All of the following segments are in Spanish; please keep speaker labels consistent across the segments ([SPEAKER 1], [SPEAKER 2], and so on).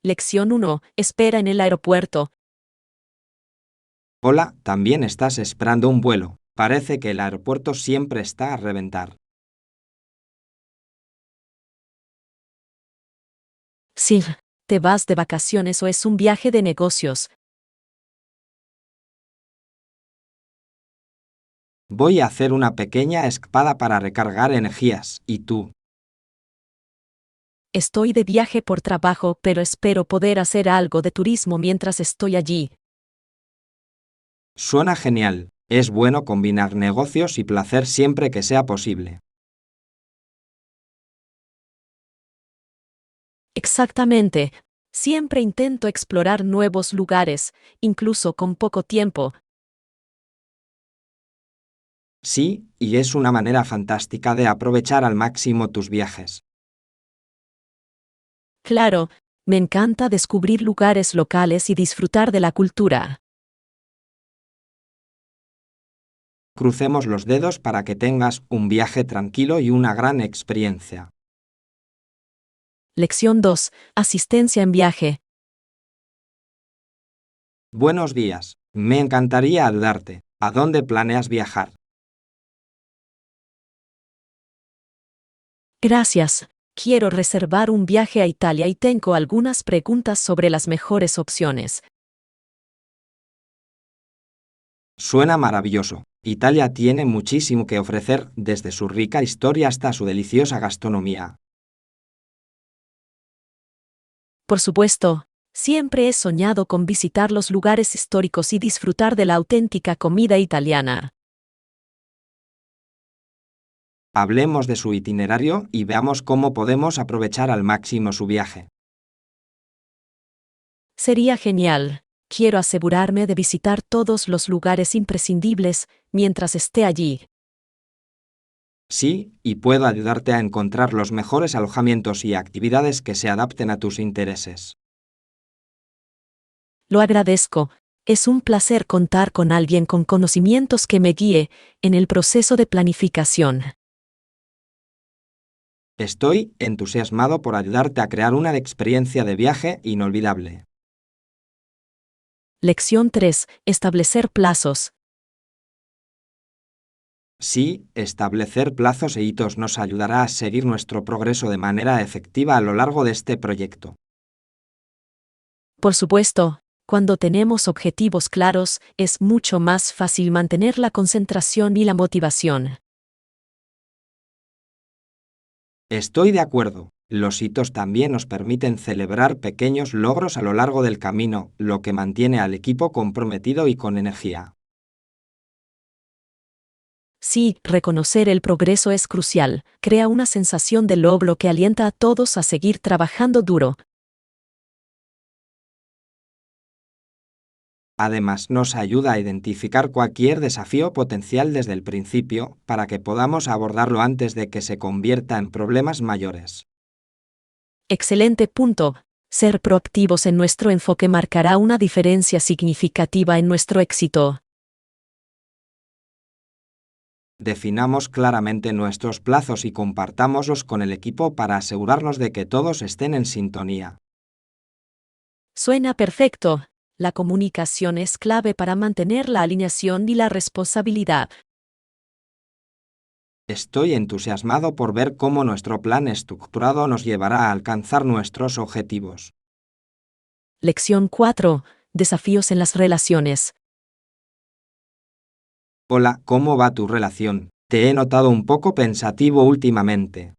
[SPEAKER 1] Lección 1. Espera en el aeropuerto.
[SPEAKER 2] Hola, también estás esperando un vuelo. Parece que el aeropuerto siempre está a reventar.
[SPEAKER 1] Sí, ¿te vas de vacaciones o es un viaje de negocios?
[SPEAKER 2] Voy a hacer una pequeña escapada para recargar energías. ¿Y tú?
[SPEAKER 1] Estoy de viaje por trabajo, pero espero poder hacer algo de turismo mientras estoy allí.
[SPEAKER 2] Suena genial. Es bueno combinar negocios y placer siempre que sea posible.
[SPEAKER 1] Exactamente. Siempre intento explorar nuevos lugares, incluso con poco tiempo.
[SPEAKER 2] Sí, y es una manera fantástica de aprovechar al máximo tus viajes.
[SPEAKER 1] Claro, me encanta descubrir lugares locales y disfrutar de la cultura.
[SPEAKER 2] Crucemos los dedos para que tengas un viaje tranquilo y una gran experiencia.
[SPEAKER 1] Lección 2. Asistencia en viaje.
[SPEAKER 2] Buenos días. Me encantaría ayudarte. ¿A dónde planeas viajar?
[SPEAKER 1] Gracias. Quiero reservar un viaje a Italia y tengo algunas preguntas sobre las mejores opciones.
[SPEAKER 2] Suena maravilloso. Italia tiene muchísimo que ofrecer, desde su rica historia hasta su deliciosa gastronomía.
[SPEAKER 1] Por supuesto, siempre he soñado con visitar los lugares históricos y disfrutar de la auténtica comida italiana.
[SPEAKER 2] Hablemos de su itinerario y veamos cómo podemos aprovechar al máximo su viaje.
[SPEAKER 1] Sería genial. Quiero asegurarme de visitar todos los lugares imprescindibles mientras esté allí.
[SPEAKER 2] Sí, y puedo ayudarte a encontrar los mejores alojamientos y actividades que se adapten a tus intereses.
[SPEAKER 1] Lo agradezco. Es un placer contar con alguien con conocimientos que me guíe en el proceso de planificación.
[SPEAKER 2] Estoy entusiasmado por ayudarte a crear una experiencia de viaje inolvidable.
[SPEAKER 1] Lección 3. Establecer plazos.
[SPEAKER 2] Sí, establecer plazos e hitos nos ayudará a seguir nuestro progreso de manera efectiva a lo largo de este proyecto.
[SPEAKER 1] Por supuesto, cuando tenemos objetivos claros, es mucho más fácil mantener la concentración y la motivación.
[SPEAKER 2] Estoy de acuerdo. Los hitos también nos permiten celebrar pequeños logros a lo largo del camino, lo que mantiene al equipo comprometido y con energía.
[SPEAKER 1] Sí, reconocer el progreso es crucial, crea una sensación de logro que alienta a todos a seguir trabajando duro.
[SPEAKER 2] Además, nos ayuda a identificar cualquier desafío potencial desde el principio para que podamos abordarlo antes de que se convierta en problemas mayores.
[SPEAKER 1] Excelente punto. Ser proactivos en nuestro enfoque marcará una diferencia significativa en nuestro éxito.
[SPEAKER 2] Definamos claramente nuestros plazos y compartámoslos con el equipo para asegurarnos de que todos estén en sintonía.
[SPEAKER 1] Suena perfecto. La comunicación es clave para mantener la alineación y la responsabilidad.
[SPEAKER 2] Estoy entusiasmado por ver cómo nuestro plan estructurado nos llevará a alcanzar nuestros objetivos.
[SPEAKER 1] Lección 4. Desafíos en las relaciones.
[SPEAKER 2] Hola, ¿cómo va tu relación? Te he notado un poco pensativo últimamente.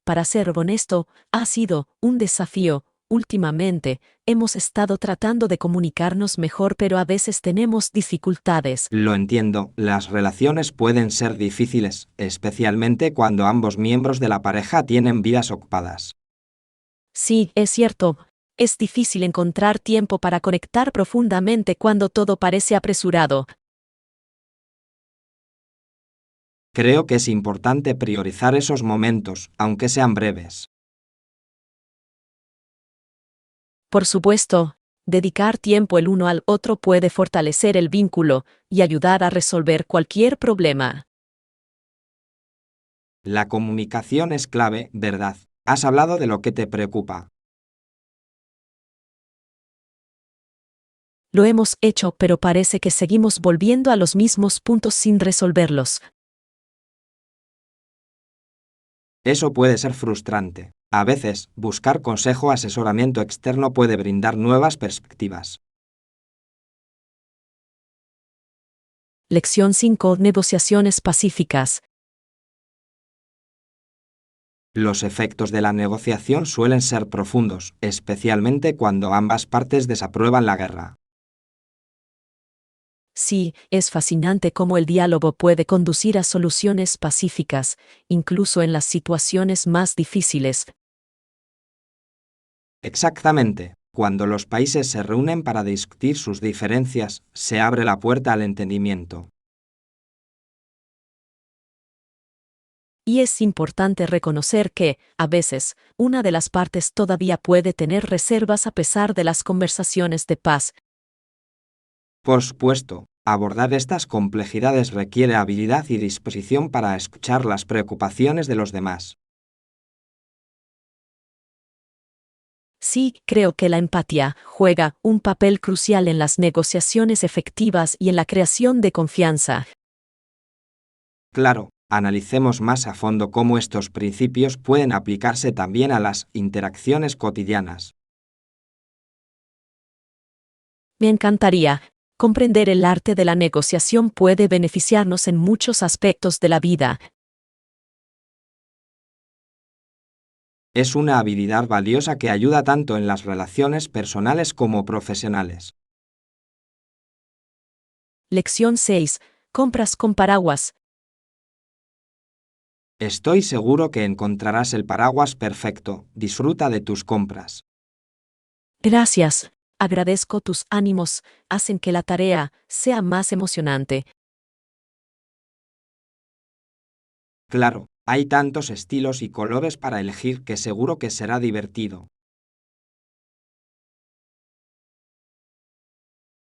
[SPEAKER 1] Para ser honesto, ha sido un desafío. Últimamente, hemos estado tratando de comunicarnos mejor, pero a veces tenemos dificultades.
[SPEAKER 2] Lo entiendo, las relaciones pueden ser difíciles, especialmente cuando ambos miembros de la pareja tienen vidas ocupadas.
[SPEAKER 1] Sí, es cierto. Es difícil encontrar tiempo para conectar profundamente cuando todo parece apresurado.
[SPEAKER 2] Creo que es importante priorizar esos momentos, aunque sean breves.
[SPEAKER 1] Por supuesto, dedicar tiempo el uno al otro puede fortalecer el vínculo y ayudar a resolver cualquier problema.
[SPEAKER 2] La comunicación es clave, ¿verdad? Has hablado de lo que te preocupa.
[SPEAKER 1] Lo hemos hecho, pero parece que seguimos volviendo a los mismos puntos sin resolverlos.
[SPEAKER 2] Eso puede ser frustrante. A veces, buscar consejo o asesoramiento externo puede brindar nuevas perspectivas.
[SPEAKER 1] Lección 5. Negociaciones pacíficas.
[SPEAKER 2] Los efectos de la negociación suelen ser profundos, especialmente cuando ambas partes desaprueban la guerra.
[SPEAKER 1] Sí, es fascinante cómo el diálogo puede conducir a soluciones pacíficas, incluso en las situaciones más difíciles.
[SPEAKER 2] Exactamente. Cuando los países se reúnen para discutir sus diferencias, se abre la puerta al entendimiento.
[SPEAKER 1] Y es importante reconocer que, a veces, una de las partes todavía puede tener reservas a pesar de las conversaciones de paz.
[SPEAKER 2] Por supuesto, abordar estas complejidades requiere habilidad y disposición para escuchar las preocupaciones de los demás.
[SPEAKER 1] Sí, creo que la empatía juega un papel crucial en las negociaciones efectivas y en la creación de confianza.
[SPEAKER 2] Claro, analicemos más a fondo cómo estos principios pueden aplicarse también a las interacciones cotidianas.
[SPEAKER 1] Me encantaría. Comprender el arte de la negociación puede beneficiarnos en muchos aspectos de la vida.
[SPEAKER 2] Es una habilidad valiosa que ayuda tanto en las relaciones personales como profesionales.
[SPEAKER 1] Lección 6. Compras con paraguas.
[SPEAKER 2] Estoy seguro que encontrarás el paraguas perfecto. Disfruta de tus compras.
[SPEAKER 1] Gracias. Agradezco tus ánimos, hacen que la tarea sea más emocionante.
[SPEAKER 2] Claro, hay tantos estilos y colores para elegir que seguro que será divertido.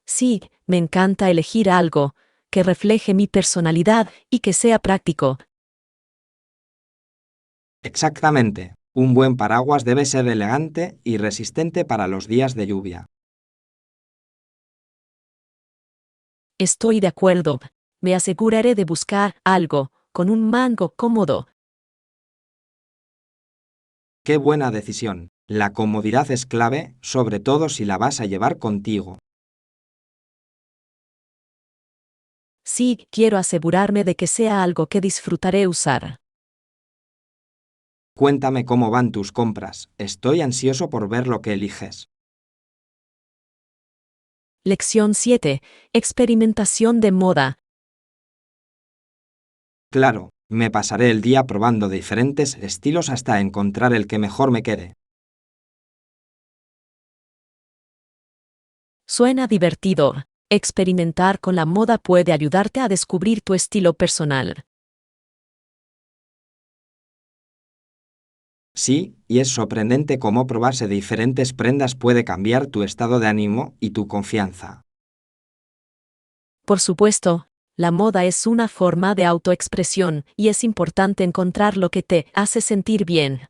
[SPEAKER 1] Sí, me encanta elegir algo que refleje mi personalidad y que sea práctico.
[SPEAKER 2] Exactamente. Un buen paraguas debe ser elegante y resistente para los días de lluvia.
[SPEAKER 1] Estoy de acuerdo. Me aseguraré de buscar algo con un mango cómodo.
[SPEAKER 2] ¡Qué buena decisión! La comodidad es clave, sobre todo si la vas a llevar contigo.
[SPEAKER 1] Sí, quiero asegurarme de que sea algo que disfrutaré usar.
[SPEAKER 2] Cuéntame cómo van tus compras. Estoy ansioso por ver lo que eliges.
[SPEAKER 1] Lección 7. Experimentación de moda.
[SPEAKER 2] Claro, me pasaré el día probando diferentes estilos hasta encontrar el que mejor me quede.
[SPEAKER 1] Suena divertido. Experimentar con la moda puede ayudarte a descubrir tu estilo personal.
[SPEAKER 2] Sí, y es sorprendente cómo probarse diferentes prendas puede cambiar tu estado de ánimo y tu confianza.
[SPEAKER 1] Por supuesto, la moda es una forma de autoexpresión y es importante encontrar lo que te hace sentir bien.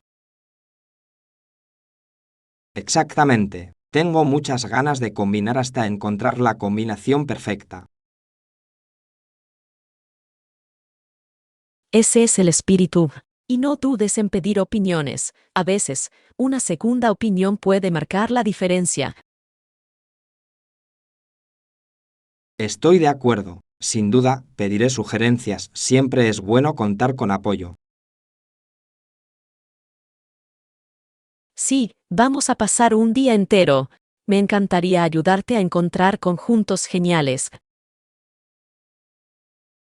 [SPEAKER 2] Exactamente. Tengo muchas ganas de combinar hasta encontrar la combinación perfecta.
[SPEAKER 1] Ese es el espíritu. Y no dudes en pedir opiniones. A veces, una segunda opinión puede marcar la diferencia.
[SPEAKER 2] Estoy de acuerdo. Sin duda, pediré sugerencias. Siempre es bueno contar con apoyo.
[SPEAKER 1] Sí, vamos a pasar un día entero. Me encantaría ayudarte a encontrar conjuntos geniales.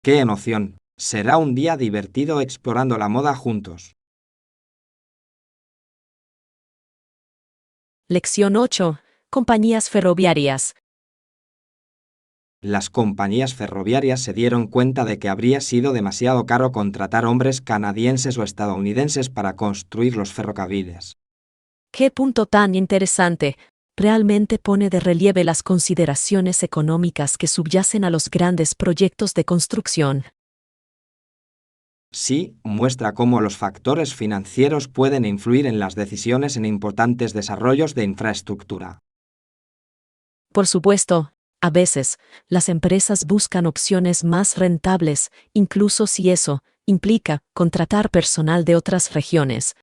[SPEAKER 2] ¡Qué emoción! Será un día divertido explorando la moda juntos.
[SPEAKER 1] Lección 8. Compañías ferroviarias.
[SPEAKER 2] Las compañías ferroviarias se dieron cuenta de que habría sido demasiado caro contratar hombres canadienses o estadounidenses para construir los ferrocarriles.
[SPEAKER 1] Qué punto tan interesante. Realmente pone de relieve las consideraciones económicas que subyacen a los grandes proyectos de construcción.
[SPEAKER 2] Sí, muestra cómo los factores financieros pueden influir en las decisiones en importantes desarrollos de infraestructura.
[SPEAKER 1] Por supuesto, a veces, las empresas buscan opciones más rentables, incluso si eso implica contratar personal de otras regiones.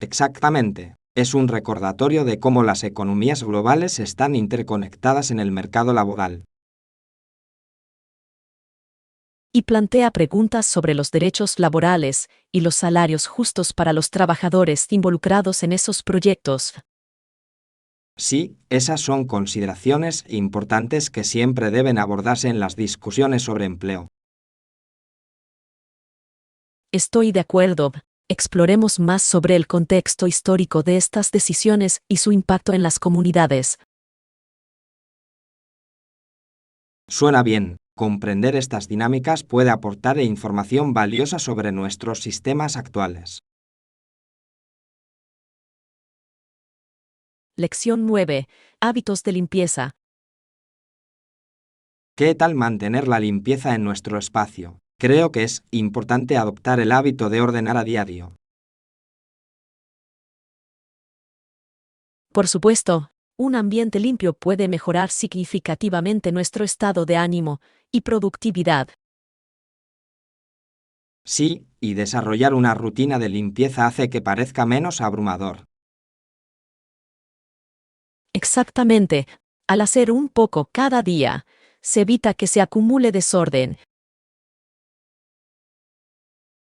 [SPEAKER 2] Exactamente. Es un recordatorio de cómo las economías globales están interconectadas en el mercado laboral.
[SPEAKER 1] Y plantea preguntas sobre los derechos laborales y los salarios justos para los trabajadores involucrados en esos proyectos.
[SPEAKER 2] Sí, esas son consideraciones importantes que siempre deben abordarse en las discusiones sobre empleo.
[SPEAKER 1] Estoy de acuerdo. Exploremos más sobre el contexto histórico de estas decisiones y su impacto en las comunidades.
[SPEAKER 2] Suena bien. Comprender estas dinámicas puede aportar información valiosa sobre nuestros sistemas actuales.
[SPEAKER 1] Lección 9. Hábitos de limpieza.
[SPEAKER 2] ¿Qué tal mantener la limpieza en nuestro espacio? Creo que es importante adoptar el hábito de ordenar a diario.
[SPEAKER 1] Por supuesto, un ambiente limpio puede mejorar significativamente nuestro estado de ánimo y productividad.
[SPEAKER 2] Sí, y desarrollar una rutina de limpieza hace que parezca menos abrumador.
[SPEAKER 1] Exactamente, al hacer un poco cada día, se evita que se acumule desorden.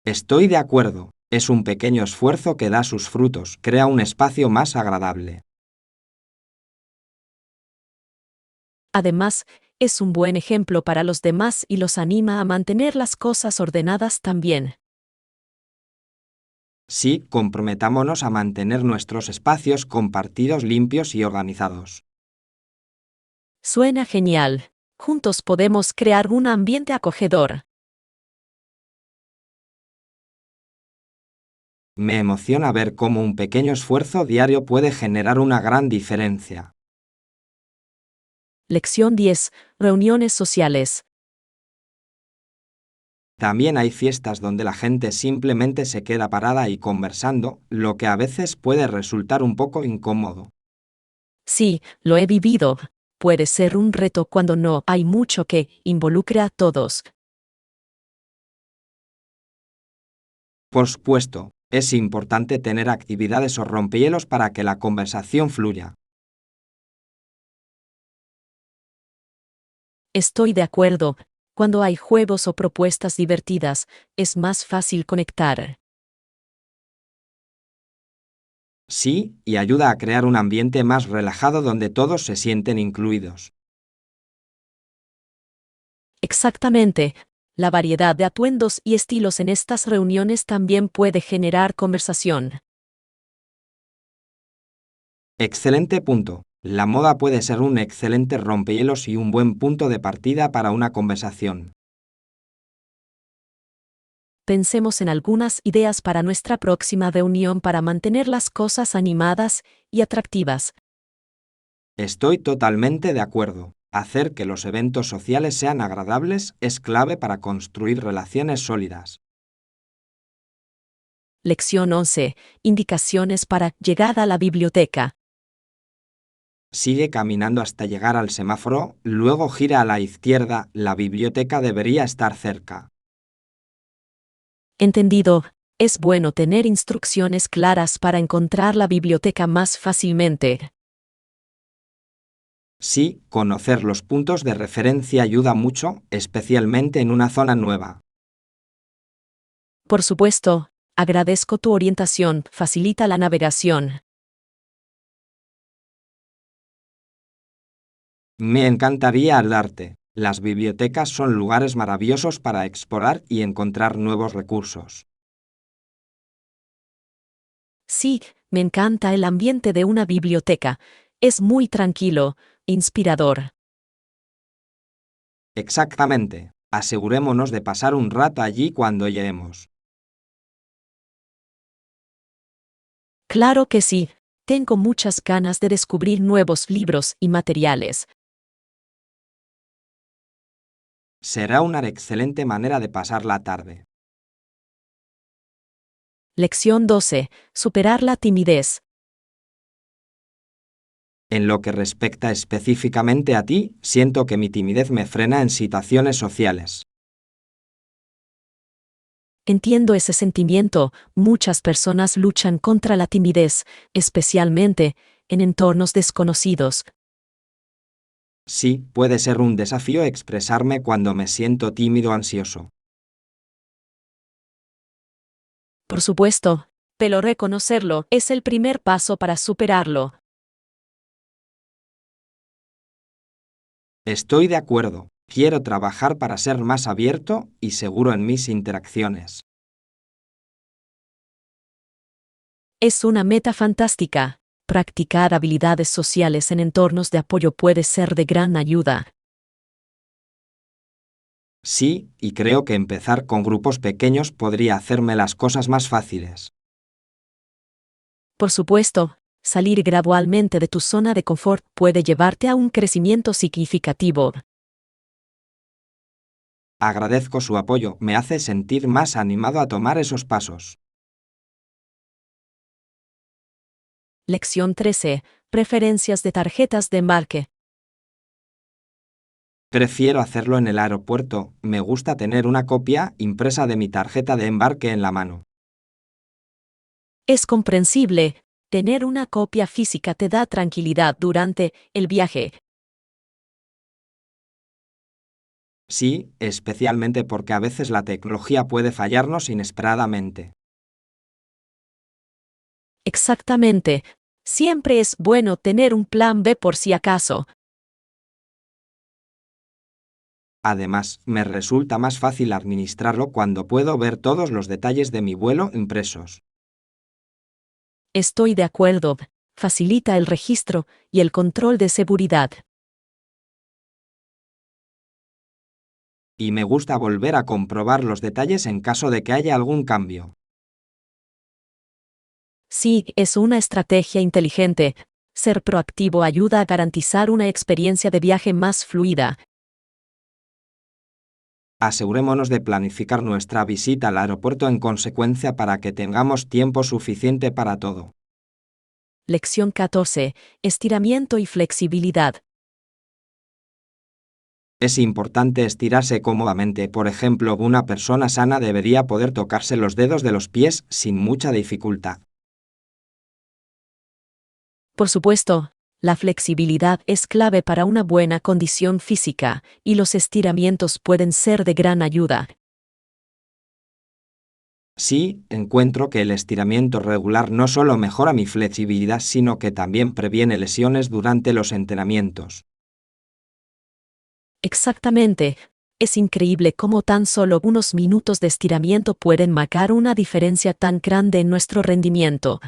[SPEAKER 2] Estoy de acuerdo. Es un pequeño esfuerzo que da sus frutos, crea un espacio más agradable.
[SPEAKER 1] Además, es un buen ejemplo para los demás y los anima a mantener las cosas ordenadas también.
[SPEAKER 2] Sí, comprometámonos a mantener nuestros espacios compartidos limpios y organizados.
[SPEAKER 1] Suena genial. Juntos podemos crear un ambiente acogedor.
[SPEAKER 2] Me emociona ver cómo un pequeño esfuerzo diario puede generar una gran diferencia.
[SPEAKER 1] Lección 10. Reuniones sociales.
[SPEAKER 2] También hay fiestas donde la gente simplemente se queda parada y conversando, lo que a veces puede resultar un poco incómodo.
[SPEAKER 1] Sí, lo he vivido. Puede ser un reto cuando no hay mucho que involucre a todos.
[SPEAKER 2] Por supuesto, es importante tener actividades o rompehielos para que la conversación fluya.
[SPEAKER 1] Estoy de acuerdo. Cuando hay juegos o propuestas divertidas, es más fácil conectar.
[SPEAKER 2] Sí, y ayuda a crear un ambiente más relajado donde todos se sienten incluidos.
[SPEAKER 1] Exactamente. La variedad de atuendos y estilos en estas reuniones también puede generar conversación.
[SPEAKER 2] Excelente punto. La moda puede ser un excelente rompehielos y un buen punto de partida para una conversación.
[SPEAKER 1] Pensemos en algunas ideas para nuestra próxima reunión para mantener las cosas animadas y atractivas.
[SPEAKER 2] Estoy totalmente de acuerdo. Hacer que los eventos sociales sean agradables es clave para construir relaciones sólidas.
[SPEAKER 1] Lección 11. Indicaciones para llegada a la biblioteca.
[SPEAKER 2] Sigue caminando hasta llegar al semáforo, luego gira a la izquierda, la biblioteca debería estar cerca.
[SPEAKER 1] Entendido. Es bueno tener instrucciones claras para encontrar la biblioteca más fácilmente.
[SPEAKER 2] Sí, conocer los puntos de referencia ayuda mucho, especialmente en una zona nueva.
[SPEAKER 1] Por supuesto, agradezco tu orientación, facilita la navegación.
[SPEAKER 2] Me encantaría hablarte. Las bibliotecas son lugares maravillosos para explorar y encontrar nuevos recursos.
[SPEAKER 1] Sí, me encanta el ambiente de una biblioteca. Es muy tranquilo, inspirador.
[SPEAKER 2] Exactamente. Asegurémonos de pasar un rato allí cuando lleguemos.
[SPEAKER 1] Claro que sí. Tengo muchas ganas de descubrir nuevos libros y materiales.
[SPEAKER 2] Será una excelente manera de pasar la tarde.
[SPEAKER 1] Lección 12. Superar la timidez.
[SPEAKER 2] En lo que respecta específicamente a ti, siento que mi timidez me frena en situaciones sociales.
[SPEAKER 1] Entiendo ese sentimiento. Muchas personas luchan contra la timidez, especialmente en entornos desconocidos.
[SPEAKER 2] Sí, puede ser un desafío expresarme cuando me siento tímido o ansioso.
[SPEAKER 1] Por supuesto, pero reconocerlo es el primer paso para superarlo.
[SPEAKER 2] Estoy de acuerdo. Quiero trabajar para ser más abierto y seguro en mis interacciones.
[SPEAKER 1] Es una meta fantástica. Practicar habilidades sociales en entornos de apoyo puede ser de gran ayuda.
[SPEAKER 2] Sí, y creo que empezar con grupos pequeños podría hacerme las cosas más fáciles.
[SPEAKER 1] Por supuesto, salir gradualmente de tu zona de confort puede llevarte a un crecimiento significativo.
[SPEAKER 2] Agradezco su apoyo, me hace sentir más animado a tomar esos pasos.
[SPEAKER 1] Lección 13. Preferencias de tarjetas de embarque.
[SPEAKER 2] Prefiero hacerlo en el aeropuerto, me gusta tener una copia impresa de mi tarjeta de embarque en la mano.
[SPEAKER 1] Es comprensible. Tener una copia física te da tranquilidad durante el viaje.
[SPEAKER 2] Sí, especialmente porque a veces la tecnología puede fallarnos inesperadamente.
[SPEAKER 1] Exactamente. Siempre es bueno tener un plan B por si acaso.
[SPEAKER 2] Además, me resulta más fácil administrarlo cuando puedo ver todos los detalles de mi vuelo impresos.
[SPEAKER 1] Estoy de acuerdo. Facilita el registro y el control de seguridad.
[SPEAKER 2] Y me gusta volver a comprobar los detalles en caso de que haya algún cambio.
[SPEAKER 1] Sí, es una estrategia inteligente. Ser proactivo ayuda a garantizar una experiencia de viaje más fluida.
[SPEAKER 2] Asegurémonos de planificar nuestra visita al aeropuerto en consecuencia para que tengamos tiempo suficiente para todo.
[SPEAKER 1] Lección 14. Estiramiento y flexibilidad.
[SPEAKER 2] Es importante estirarse cómodamente, por ejemplo, una persona sana debería poder tocarse los dedos de los pies sin mucha dificultad.
[SPEAKER 1] Por supuesto, la flexibilidad es clave para una buena condición física, y los estiramientos pueden ser de gran ayuda.
[SPEAKER 2] Sí, encuentro que el estiramiento regular no solo mejora mi flexibilidad, sino que también previene lesiones durante los entrenamientos.
[SPEAKER 1] Exactamente. Es increíble cómo tan solo unos minutos de estiramiento pueden marcar una diferencia tan grande en nuestro rendimiento.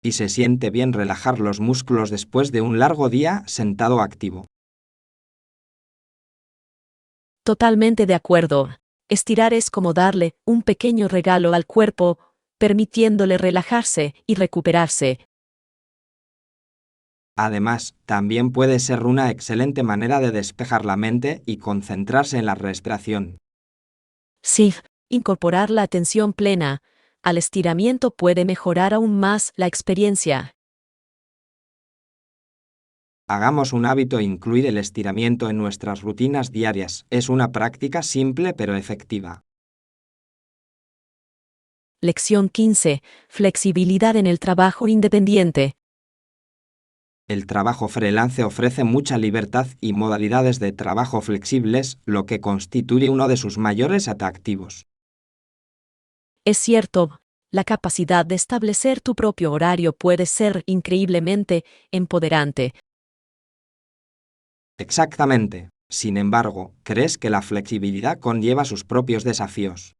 [SPEAKER 2] Y se siente bien relajar los músculos después de un largo día sentado activo.
[SPEAKER 1] Totalmente de acuerdo. Estirar es como darle un pequeño regalo al cuerpo, permitiéndole relajarse y recuperarse.
[SPEAKER 2] Además, también puede ser una excelente manera de despejar la mente y concentrarse en la respiración.
[SPEAKER 1] Sí, incorporar la atención plena al estiramiento puede mejorar aún más la experiencia.
[SPEAKER 2] Hagamos un hábito incluir el estiramiento en nuestras rutinas diarias. Es una práctica simple pero efectiva.
[SPEAKER 1] Lección 15. Flexibilidad en el trabajo independiente.
[SPEAKER 2] El trabajo freelance ofrece mucha libertad y modalidades de trabajo flexibles, lo que constituye uno de sus mayores atractivos.
[SPEAKER 1] Es cierto, la capacidad de establecer tu propio horario puede ser increíblemente empoderante.
[SPEAKER 2] Exactamente. Sin embargo, ¿crees que la flexibilidad conlleva sus propios desafíos?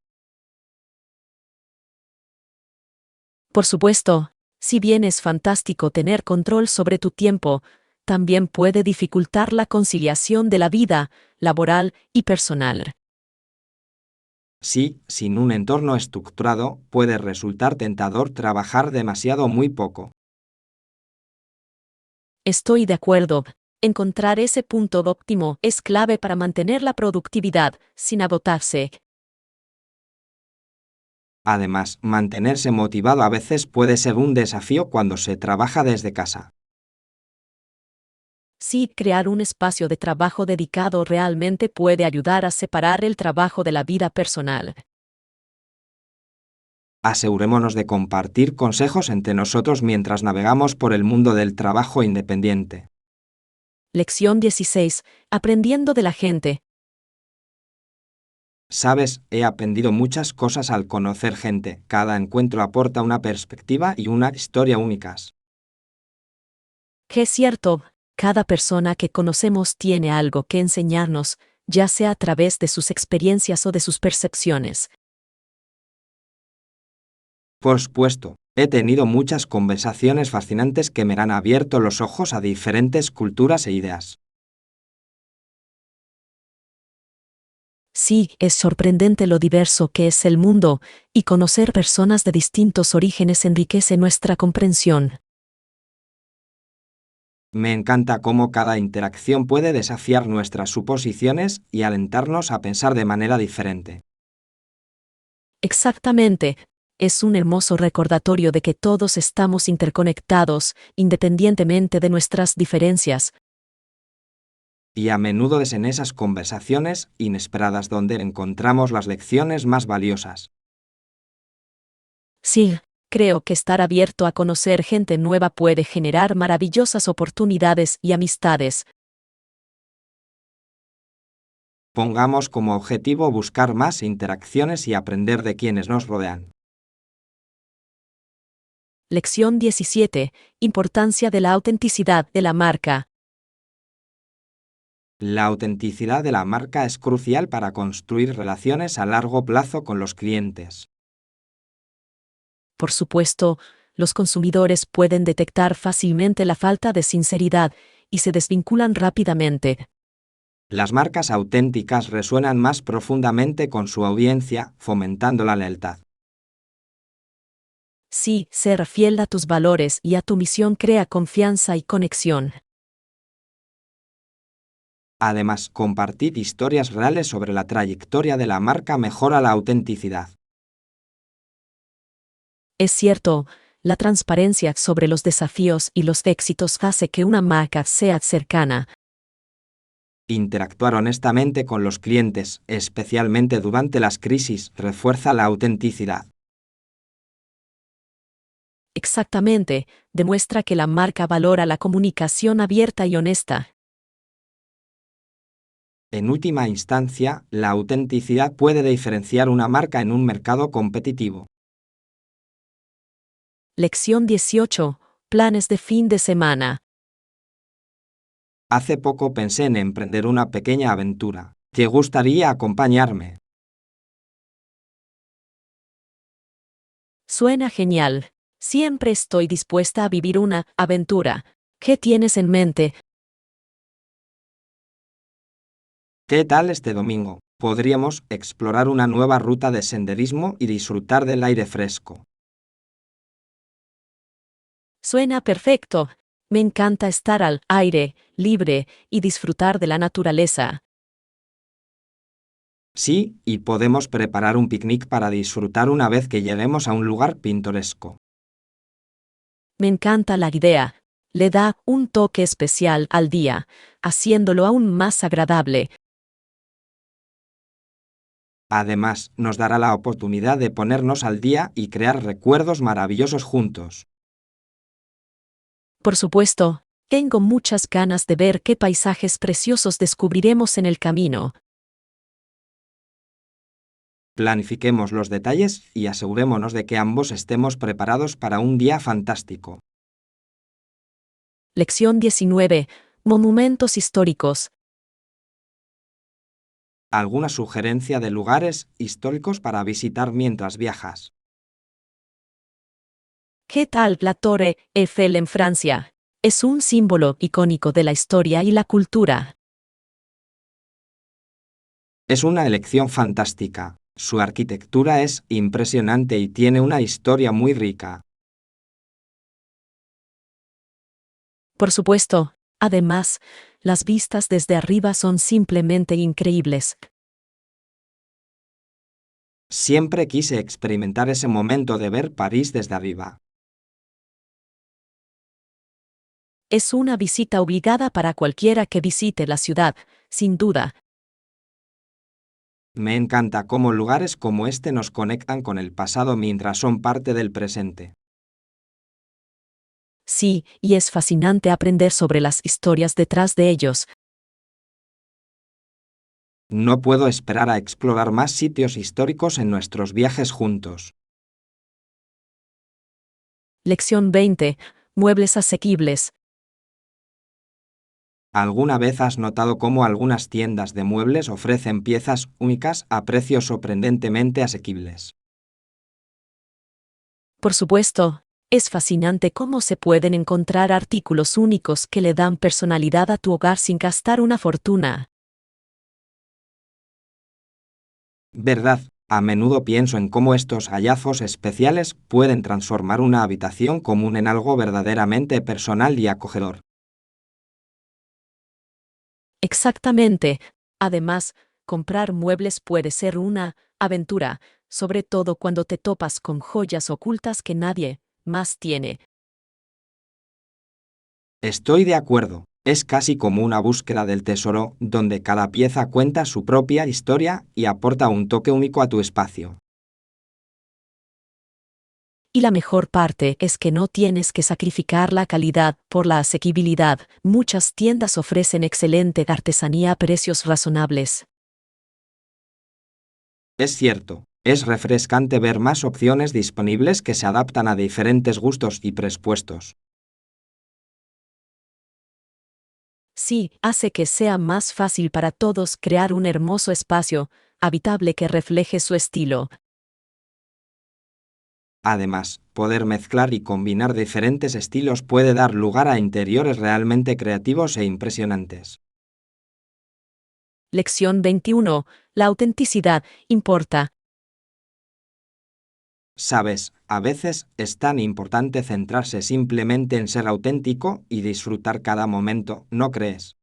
[SPEAKER 1] Por supuesto, si bien es fantástico tener control sobre tu tiempo, también puede dificultar la conciliación de la vida laboral y personal.
[SPEAKER 2] Sí, sin un entorno estructurado, puede resultar tentador trabajar demasiado muy poco.
[SPEAKER 1] Estoy de acuerdo. Encontrar ese punto óptimo es clave para mantener la productividad sin agotarse.
[SPEAKER 2] Además, mantenerse motivado a veces puede ser un desafío cuando se trabaja desde casa.
[SPEAKER 1] Sí, crear un espacio de trabajo dedicado realmente puede ayudar a separar el trabajo de la vida personal.
[SPEAKER 2] Asegurémonos de compartir consejos entre nosotros mientras navegamos por el mundo del trabajo independiente.
[SPEAKER 1] Lección 16. Aprendiendo de la gente.
[SPEAKER 2] Sabes, he aprendido muchas cosas al conocer gente. Cada encuentro aporta una perspectiva y una historia únicas.
[SPEAKER 1] Que es cierto, cada persona que conocemos tiene algo que enseñarnos, ya sea a través de sus experiencias o de sus percepciones.
[SPEAKER 2] Por supuesto, he tenido muchas conversaciones fascinantes que me han abierto los ojos a diferentes culturas e ideas.
[SPEAKER 1] Sí, es sorprendente lo diverso que es el mundo, y conocer personas de distintos orígenes enriquece nuestra comprensión.
[SPEAKER 2] Me encanta cómo cada interacción puede desafiar nuestras suposiciones y alentarnos a pensar de manera diferente.
[SPEAKER 1] Exactamente. Es un hermoso recordatorio de que todos estamos interconectados, independientemente de nuestras diferencias.
[SPEAKER 2] Y a menudo es en esas conversaciones inesperadas donde encontramos las lecciones más valiosas.
[SPEAKER 1] Sí, creo que estar abierto a conocer gente nueva puede generar maravillosas oportunidades y amistades.
[SPEAKER 2] Pongamos como objetivo buscar más interacciones y aprender de quienes nos rodean.
[SPEAKER 1] Lección 17. Importancia de la autenticidad de la marca.
[SPEAKER 2] La autenticidad de la marca es crucial para construir relaciones a largo plazo con los clientes.
[SPEAKER 1] Por supuesto, los consumidores pueden detectar fácilmente la falta de sinceridad y se desvinculan rápidamente.
[SPEAKER 2] Las marcas auténticas resuenan más profundamente con su audiencia, fomentando la lealtad.
[SPEAKER 1] Sí, ser fiel a tus valores y a tu misión crea confianza y conexión.
[SPEAKER 2] Además, compartir historias reales sobre la trayectoria de la marca mejora la autenticidad.
[SPEAKER 1] Es cierto, la transparencia sobre los desafíos y los éxitos hace que una marca sea cercana.
[SPEAKER 2] Interactuar honestamente con los clientes, especialmente durante las crisis, refuerza la autenticidad.
[SPEAKER 1] Exactamente, demuestra que la marca valora la comunicación abierta y honesta.
[SPEAKER 2] En última instancia, la autenticidad puede diferenciar una marca en un mercado competitivo.
[SPEAKER 1] Lección 18. Planes de fin de semana.
[SPEAKER 2] Hace poco pensé en emprender una pequeña aventura. ¿Te gustaría acompañarme?
[SPEAKER 1] Suena genial. Siempre estoy dispuesta a vivir una aventura. ¿Qué tienes en mente?
[SPEAKER 2] ¿Qué tal este domingo? Podríamos explorar una nueva ruta de senderismo y disfrutar del aire fresco.
[SPEAKER 1] Suena perfecto. Me encanta estar al aire libre y disfrutar de la naturaleza.
[SPEAKER 2] Sí, y podemos preparar un picnic para disfrutar una vez que lleguemos a un lugar pintoresco.
[SPEAKER 1] Me encanta la idea. Le da un toque especial al día, haciéndolo aún más agradable.
[SPEAKER 2] Además, nos dará la oportunidad de ponernos al día y crear recuerdos maravillosos juntos.
[SPEAKER 1] Por supuesto, tengo muchas ganas de ver qué paisajes preciosos descubriremos en el camino.
[SPEAKER 2] Planifiquemos los detalles y asegurémonos de que ambos estemos preparados para un día fantástico.
[SPEAKER 1] Lección 19. Monumentos históricos.
[SPEAKER 2] ¿Alguna sugerencia de lugares históricos para visitar mientras viajas?
[SPEAKER 1] ¿Qué tal la Torre Eiffel en Francia? Es un símbolo icónico de la historia y la cultura.
[SPEAKER 2] Es una elección fantástica. Su arquitectura es impresionante y tiene una historia muy rica.
[SPEAKER 1] Por supuesto, además, las vistas desde arriba son simplemente increíbles.
[SPEAKER 2] Siempre quise experimentar ese momento de ver París desde arriba.
[SPEAKER 1] Es una visita obligada para cualquiera que visite la ciudad, sin duda.
[SPEAKER 2] Me encanta cómo lugares como este nos conectan con el pasado mientras son parte del presente.
[SPEAKER 1] Sí, y es fascinante aprender sobre las historias detrás de ellos.
[SPEAKER 2] No puedo esperar a explorar más sitios históricos en nuestros viajes juntos.
[SPEAKER 1] Lección 20. Muebles asequibles.
[SPEAKER 2] ¿Alguna vez has notado cómo algunas tiendas de muebles ofrecen piezas únicas a precios sorprendentemente asequibles?
[SPEAKER 1] Por supuesto, es fascinante cómo se pueden encontrar artículos únicos que le dan personalidad a tu hogar sin gastar una fortuna.
[SPEAKER 2] ¿Verdad? A menudo pienso en cómo estos hallazgos especiales pueden transformar una habitación común en algo verdaderamente personal y acogedor.
[SPEAKER 1] Exactamente. Además, comprar muebles puede ser una aventura, sobre todo cuando te topas con joyas ocultas que nadie más tiene.
[SPEAKER 2] Estoy de acuerdo. Es casi como una búsqueda del tesoro, donde cada pieza cuenta su propia historia y aporta un toque único a tu espacio.
[SPEAKER 1] Y la mejor parte es que no tienes que sacrificar la calidad por la asequibilidad. Muchas tiendas ofrecen excelente artesanía a precios razonables.
[SPEAKER 2] Es cierto, es refrescante ver más opciones disponibles que se adaptan a diferentes gustos y presupuestos.
[SPEAKER 1] Sí, hace que sea más fácil para todos crear un hermoso espacio habitable que refleje su estilo.
[SPEAKER 2] Además, poder mezclar y combinar diferentes estilos puede dar lugar a interiores realmente creativos e impresionantes.
[SPEAKER 1] Lección 21. La autenticidad importa.
[SPEAKER 2] Sabes, a veces es tan importante centrarse simplemente en ser auténtico y disfrutar cada momento, ¿no crees?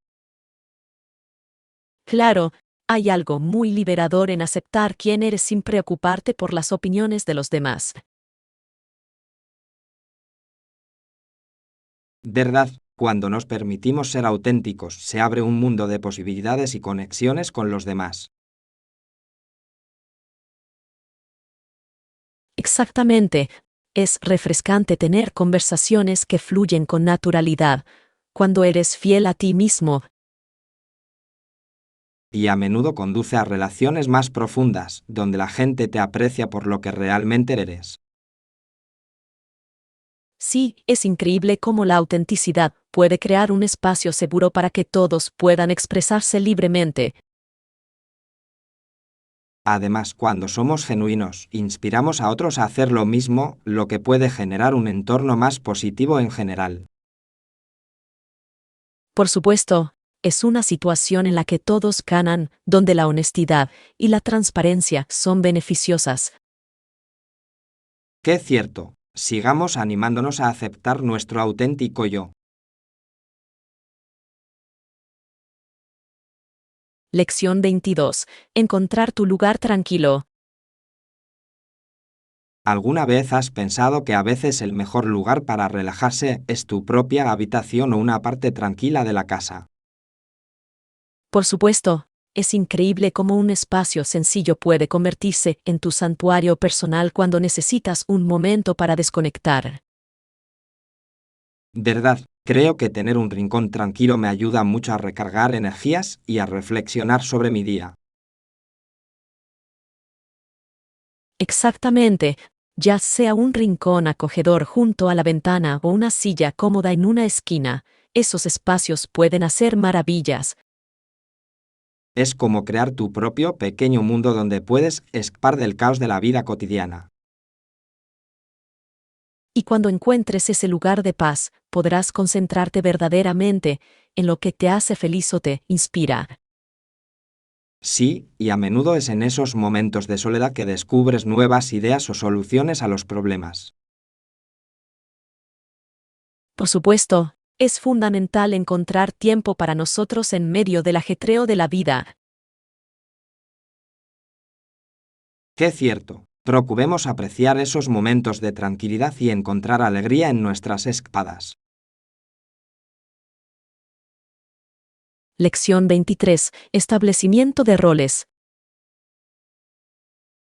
[SPEAKER 1] Claro, hay algo muy liberador en aceptar quién eres sin preocuparte por las opiniones de los demás.
[SPEAKER 2] ¿Verdad? Cuando nos permitimos ser auténticos, se abre un mundo de posibilidades y conexiones con los demás.
[SPEAKER 1] Exactamente. Es refrescante tener conversaciones que fluyen con naturalidad. Cuando eres fiel a ti mismo,
[SPEAKER 2] Y a menudo conduce a relaciones más profundas, donde la gente te aprecia por lo que realmente eres.
[SPEAKER 1] sí, es increíble cómo la autenticidad puede crear un espacio seguro para que todos puedan expresarse libremente.
[SPEAKER 2] Además, cuando somos genuinos, inspiramos a otros a hacer lo mismo, lo que puede generar un entorno más positivo en general.
[SPEAKER 1] Por supuesto, es una situación en la que todos ganan, donde la honestidad y la transparencia son beneficiosas.
[SPEAKER 2] ¡Qué cierto! Sigamos animándonos a aceptar nuestro auténtico yo.
[SPEAKER 1] Lección 22. Encontrar tu lugar tranquilo.
[SPEAKER 2] ¿Alguna vez has pensado que a veces el mejor lugar para relajarse es tu propia habitación o una parte tranquila de la casa?
[SPEAKER 1] Por supuesto, es increíble cómo un espacio sencillo puede convertirse en tu santuario personal cuando necesitas un momento para desconectar.
[SPEAKER 2] ¿Verdad? Creo que tener un rincón tranquilo me ayuda mucho a recargar energías y a reflexionar sobre mi día.
[SPEAKER 1] Exactamente, ya sea un rincón acogedor junto a la ventana o una silla cómoda en una esquina, esos espacios pueden hacer maravillas.
[SPEAKER 2] Es como crear tu propio pequeño mundo donde puedes escapar del caos de la vida cotidiana.
[SPEAKER 1] Y cuando encuentres ese lugar de paz, podrás concentrarte verdaderamente en lo que te hace feliz o te inspira.
[SPEAKER 2] Sí, y a menudo es en esos momentos de soledad que descubres nuevas ideas o soluciones a los problemas.
[SPEAKER 1] Por supuesto, es fundamental encontrar tiempo para nosotros en medio del ajetreo de la vida.
[SPEAKER 2] Qué cierto. Procuremos apreciar esos momentos de tranquilidad y encontrar alegría en nuestras escapadas.
[SPEAKER 1] Lección 23. Establecimiento de roles.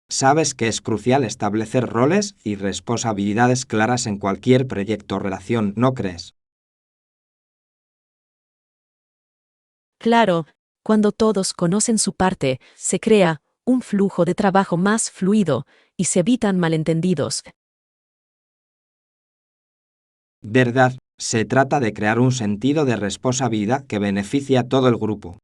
[SPEAKER 2] Sabes que es crucial establecer roles y responsabilidades claras en cualquier proyecto o relación, ¿no crees?
[SPEAKER 1] Claro, cuando todos conocen su parte, se crea un flujo de trabajo más fluido y se evitan malentendidos.
[SPEAKER 2] ¿Verdad? Se trata de crear un sentido de responsabilidad que beneficie a todo el grupo.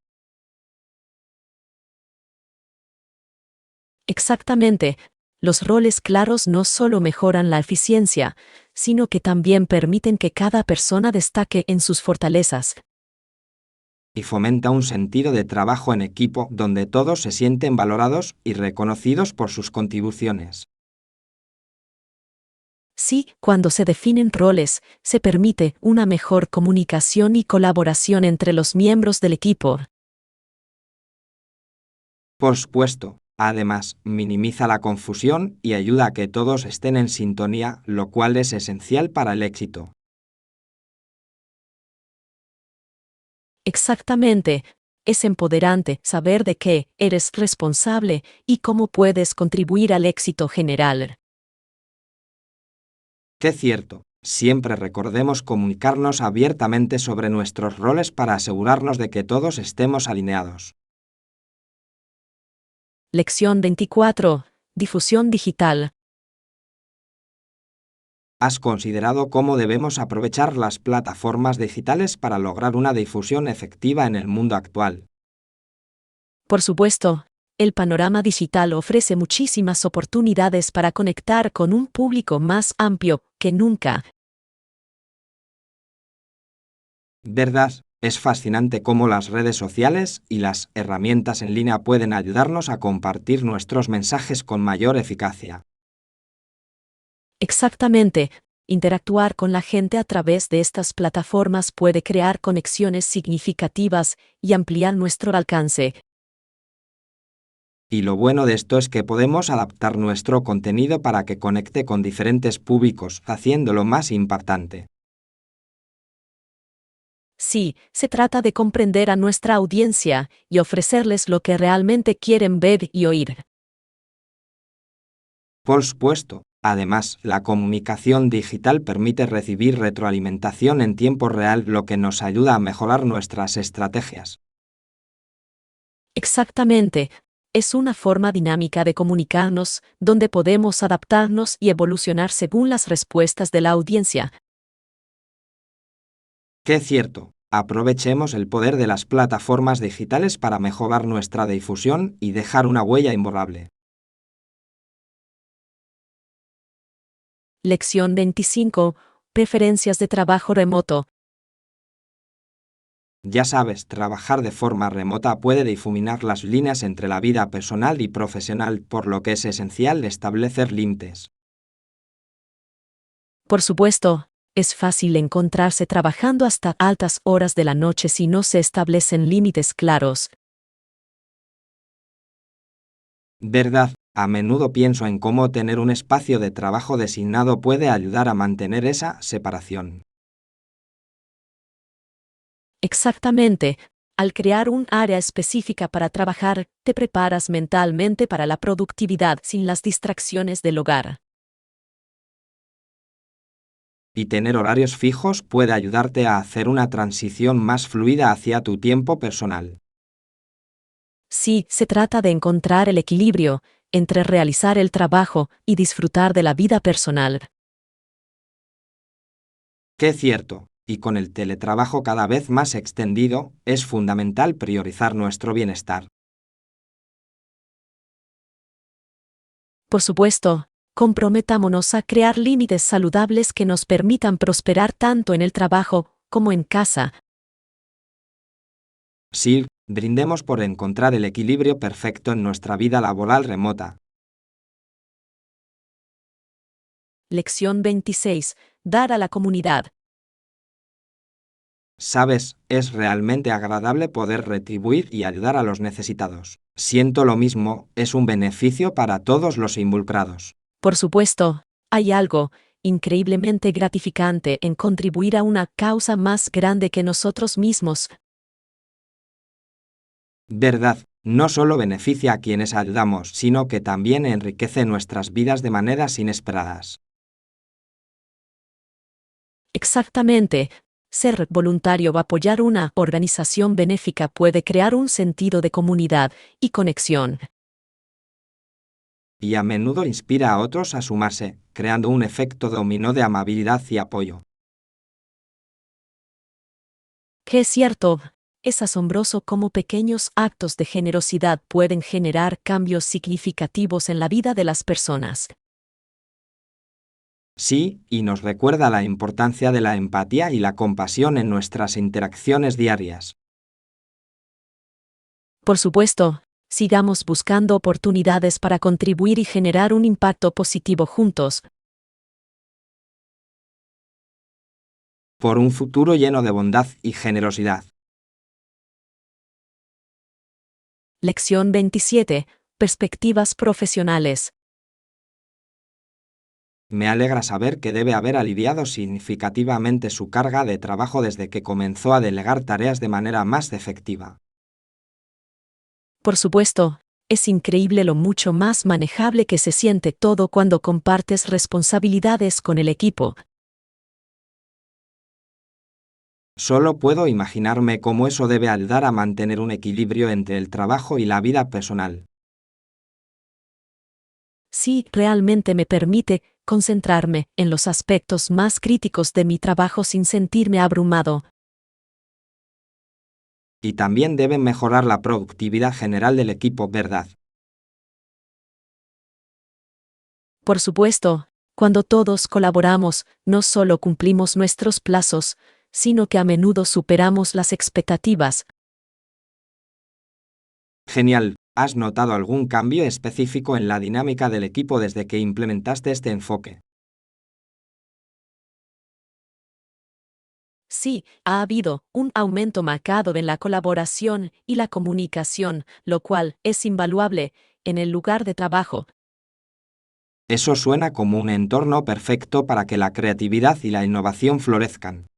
[SPEAKER 1] Exactamente. Los roles claros no solo mejoran la eficiencia, sino que también permiten que cada persona destaque en sus fortalezas.
[SPEAKER 2] Y fomenta un sentido de trabajo en equipo donde todos se sienten valorados y reconocidos por sus contribuciones.
[SPEAKER 1] Sí, cuando se definen roles, se permite una mejor comunicación y colaboración entre los miembros del equipo.
[SPEAKER 2] Por supuesto, además, minimiza la confusión y ayuda a que todos estén en sintonía, lo cual es esencial para el éxito.
[SPEAKER 1] Exactamente. Es empoderante saber de qué eres responsable y cómo puedes contribuir al éxito general.
[SPEAKER 2] Qué cierto, siempre recordemos comunicarnos abiertamente sobre nuestros roles para asegurarnos de que todos estemos alineados.
[SPEAKER 1] Lección 24. Difusión digital.
[SPEAKER 2] ¿Has considerado cómo debemos aprovechar las plataformas digitales para lograr una difusión efectiva en el mundo actual?
[SPEAKER 1] Por supuesto, el panorama digital ofrece muchísimas oportunidades para conectar con un público más amplio que nunca.
[SPEAKER 2] ¿Verdad? Es fascinante cómo las redes sociales y las herramientas en línea pueden ayudarnos a compartir nuestros mensajes con mayor eficacia.
[SPEAKER 1] Exactamente. Interactuar con la gente a través de estas plataformas puede crear conexiones significativas y ampliar nuestro alcance.
[SPEAKER 2] Y lo bueno de esto es que podemos adaptar nuestro contenido para que conecte con diferentes públicos, haciéndolo más impactante.
[SPEAKER 1] Sí, se trata de comprender a nuestra audiencia y ofrecerles lo que realmente quieren ver y oír.
[SPEAKER 2] Por supuesto, además, la comunicación digital permite recibir retroalimentación en tiempo real, lo que nos ayuda a mejorar nuestras estrategias.
[SPEAKER 1] Exactamente. Es una forma dinámica de comunicarnos, donde podemos adaptarnos y evolucionar según las respuestas de la audiencia.
[SPEAKER 2] Qué cierto, aprovechemos el poder de las plataformas digitales para mejorar nuestra difusión y dejar una huella imborrable.
[SPEAKER 1] Lección 25. Preferencias de trabajo remoto.
[SPEAKER 2] Ya sabes, trabajar de forma remota puede difuminar las líneas entre la vida personal y profesional, por lo que es esencial establecer límites.
[SPEAKER 1] Por supuesto, es fácil encontrarse trabajando hasta altas horas de la noche si no se establecen límites claros.
[SPEAKER 2] ¿Verdad? A menudo pienso en cómo tener un espacio de trabajo designado puede ayudar a mantener esa separación.
[SPEAKER 1] Exactamente. Al crear un área específica para trabajar, te preparas mentalmente para la productividad sin las distracciones del hogar.
[SPEAKER 2] Y tener horarios fijos puede ayudarte a hacer una transición más fluida hacia tu tiempo personal.
[SPEAKER 1] Sí, se trata de encontrar el equilibrio entre realizar el trabajo y disfrutar de la vida personal.
[SPEAKER 2] Qué cierto, y con el teletrabajo cada vez más extendido, es fundamental priorizar nuestro bienestar.
[SPEAKER 1] Por supuesto, comprometámonos a crear límites saludables que nos permitan prosperar tanto en el trabajo como en casa.
[SPEAKER 2] Sí, brindemos por encontrar el equilibrio perfecto en nuestra vida laboral remota.
[SPEAKER 1] Lección 26. Dar a la comunidad.
[SPEAKER 2] Sabes, es realmente agradable poder retribuir y ayudar a los necesitados. Siento lo mismo, es un beneficio para todos los involucrados.
[SPEAKER 1] Por supuesto, hay algo increíblemente gratificante en contribuir a una causa más grande que nosotros mismos.
[SPEAKER 2] Verdad, no solo beneficia a quienes ayudamos, sino que también enriquece nuestras vidas de maneras inesperadas.
[SPEAKER 1] Exactamente. Ser voluntario o apoyar una organización benéfica puede crear un sentido de comunidad y conexión.
[SPEAKER 2] Y a menudo inspira a otros a sumarse, creando un efecto dominó de amabilidad y apoyo.
[SPEAKER 1] Que es cierto, es asombroso cómo pequeños actos de generosidad pueden generar cambios significativos en la vida de las personas.
[SPEAKER 2] Sí, y nos recuerda la importancia de la empatía y la compasión en nuestras interacciones diarias.
[SPEAKER 1] Por supuesto, sigamos buscando oportunidades para contribuir y generar un impacto positivo juntos.
[SPEAKER 2] Por un futuro lleno de bondad y generosidad.
[SPEAKER 1] Lección 27. Perspectivas profesionales.
[SPEAKER 2] Me alegra saber que debe haber aliviado significativamente su carga de trabajo desde que comenzó a delegar tareas de manera más efectiva.
[SPEAKER 1] Por supuesto, es increíble lo mucho más manejable que se siente todo cuando compartes responsabilidades con el equipo.
[SPEAKER 2] Solo puedo imaginarme cómo eso debe ayudar a mantener un equilibrio entre el trabajo y la vida personal.
[SPEAKER 1] Sí, realmente me permite concentrarme en los aspectos más críticos de mi trabajo sin sentirme abrumado.
[SPEAKER 2] Y también deben mejorar la productividad general del equipo, ¿verdad?
[SPEAKER 1] Por supuesto, cuando todos colaboramos, no solo cumplimos nuestros plazos, sino que a menudo superamos las expectativas.
[SPEAKER 2] Genial. ¿Has notado algún cambio específico en la dinámica del equipo desde que implementaste este enfoque?
[SPEAKER 1] Sí, ha habido un aumento marcado en la colaboración y la comunicación, lo cual es invaluable en el lugar de trabajo.
[SPEAKER 2] Eso suena como un entorno perfecto para que la creatividad y la innovación florezcan.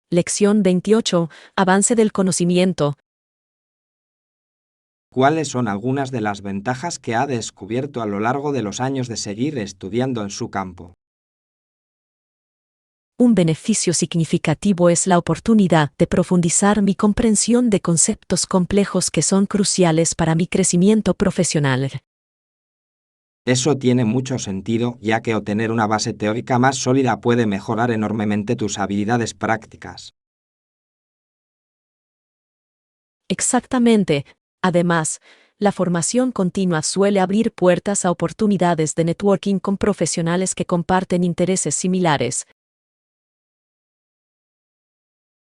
[SPEAKER 1] Lección 28. Avance del conocimiento.
[SPEAKER 2] ¿Cuáles son algunas de las ventajas que ha descubierto a lo largo de los años de seguir estudiando en su campo?
[SPEAKER 1] Un beneficio significativo es la oportunidad de profundizar mi comprensión de conceptos complejos que son cruciales para mi crecimiento profesional.
[SPEAKER 2] Eso tiene mucho sentido, ya que obtener una base teórica más sólida puede mejorar enormemente tus habilidades prácticas.
[SPEAKER 1] Exactamente. Además, la formación continua suele abrir puertas a oportunidades de networking con profesionales que comparten intereses similares.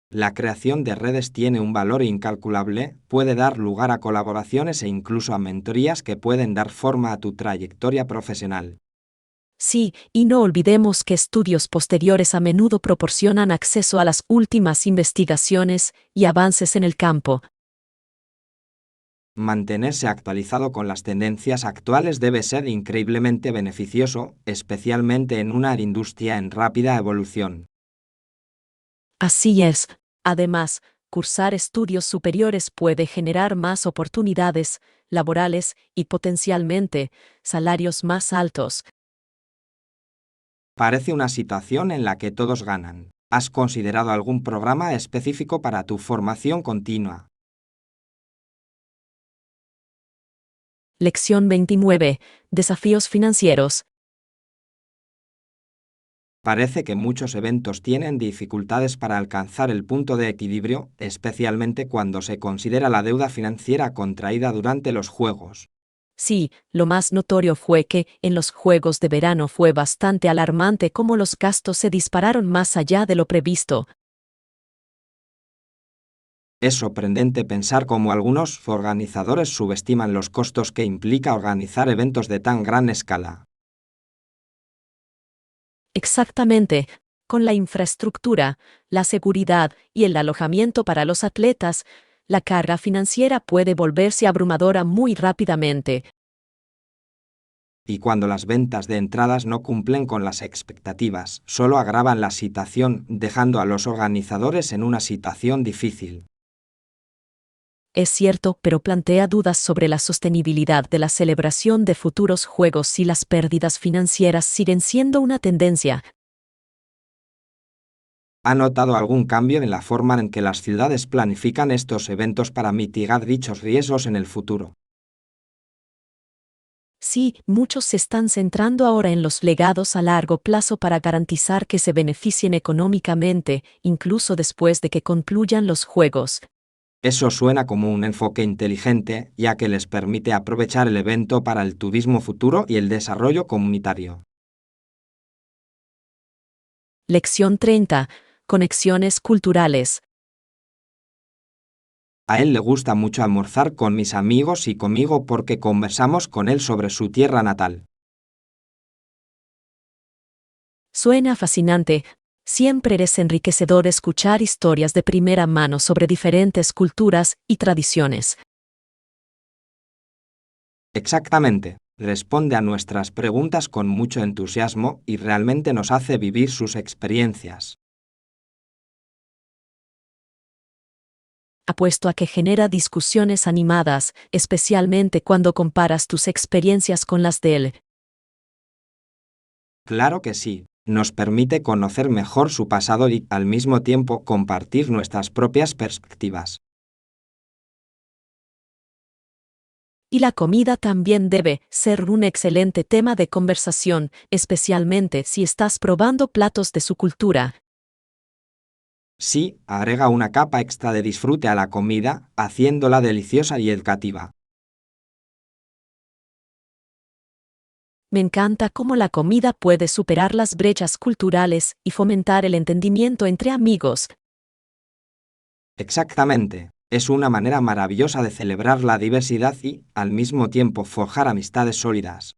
[SPEAKER 2] La creación de redes tiene un valor incalculable, puede dar lugar a colaboraciones e incluso a mentorías que pueden dar forma a tu trayectoria profesional.
[SPEAKER 1] Sí, y no olvidemos que estudios posteriores a menudo proporcionan acceso a las últimas investigaciones y avances en el campo.
[SPEAKER 2] Mantenerse actualizado con las tendencias actuales debe ser increíblemente beneficioso, especialmente en una industria en rápida evolución.
[SPEAKER 1] Así es. Además, cursar estudios superiores puede generar más oportunidades laborales y potencialmente salarios más altos.
[SPEAKER 2] Parece una situación en la que todos ganan. ¿Has considerado algún programa específico para tu formación continua?
[SPEAKER 1] Lección 29. Desafíos financieros.
[SPEAKER 2] Parece que muchos eventos tienen dificultades para alcanzar el punto de equilibrio, especialmente cuando se considera la deuda financiera contraída durante los Juegos.
[SPEAKER 1] Sí, lo más notorio fue que, en los Juegos de verano fue bastante alarmante cómo los gastos se dispararon más allá de lo previsto.
[SPEAKER 2] Es sorprendente pensar cómo algunos organizadores subestiman los costos que implica organizar eventos de tan gran escala.
[SPEAKER 1] Exactamente. Con la infraestructura, la seguridad y el alojamiento para los atletas, la carga financiera puede volverse abrumadora muy rápidamente.
[SPEAKER 2] Y cuando las ventas de entradas no cumplen con las expectativas, solo agravan la situación, dejando a los organizadores en una situación difícil.
[SPEAKER 1] Es cierto, pero plantea dudas sobre la sostenibilidad de la celebración de futuros juegos si las pérdidas financieras siguen siendo una tendencia.
[SPEAKER 2] ¿Ha notado algún cambio en la forma en que las ciudades planifican estos eventos para mitigar dichos riesgos en el futuro?
[SPEAKER 1] Sí, muchos se están centrando ahora en los legados a largo plazo para garantizar que se beneficien económicamente, incluso después de que concluyan los juegos.
[SPEAKER 2] Eso suena como un enfoque inteligente, ya que les permite aprovechar el evento para el turismo futuro y el desarrollo comunitario.
[SPEAKER 1] Lección 30. Conexiones culturales.
[SPEAKER 2] A él le gusta mucho almorzar con mis amigos y conmigo porque conversamos con él sobre su tierra natal.
[SPEAKER 1] Suena fascinante. Siempre es enriquecedor escuchar historias de primera mano sobre diferentes culturas y tradiciones.
[SPEAKER 2] Exactamente. Responde a nuestras preguntas con mucho entusiasmo y realmente nos hace vivir sus experiencias.
[SPEAKER 1] Apuesto a que genera discusiones animadas, especialmente cuando comparas tus experiencias con las de él.
[SPEAKER 2] Claro que sí. Nos permite conocer mejor su pasado y, al mismo tiempo, compartir nuestras propias perspectivas.
[SPEAKER 1] Y la comida también debe ser un excelente tema de conversación, especialmente si estás probando platos de su cultura.
[SPEAKER 2] Sí, agrega una capa extra de disfrute a la comida, haciéndola deliciosa y educativa.
[SPEAKER 1] Me encanta cómo la comida puede superar las brechas culturales y fomentar el entendimiento entre amigos.
[SPEAKER 2] Exactamente. Es una manera maravillosa de celebrar la diversidad y, al mismo tiempo, forjar amistades sólidas.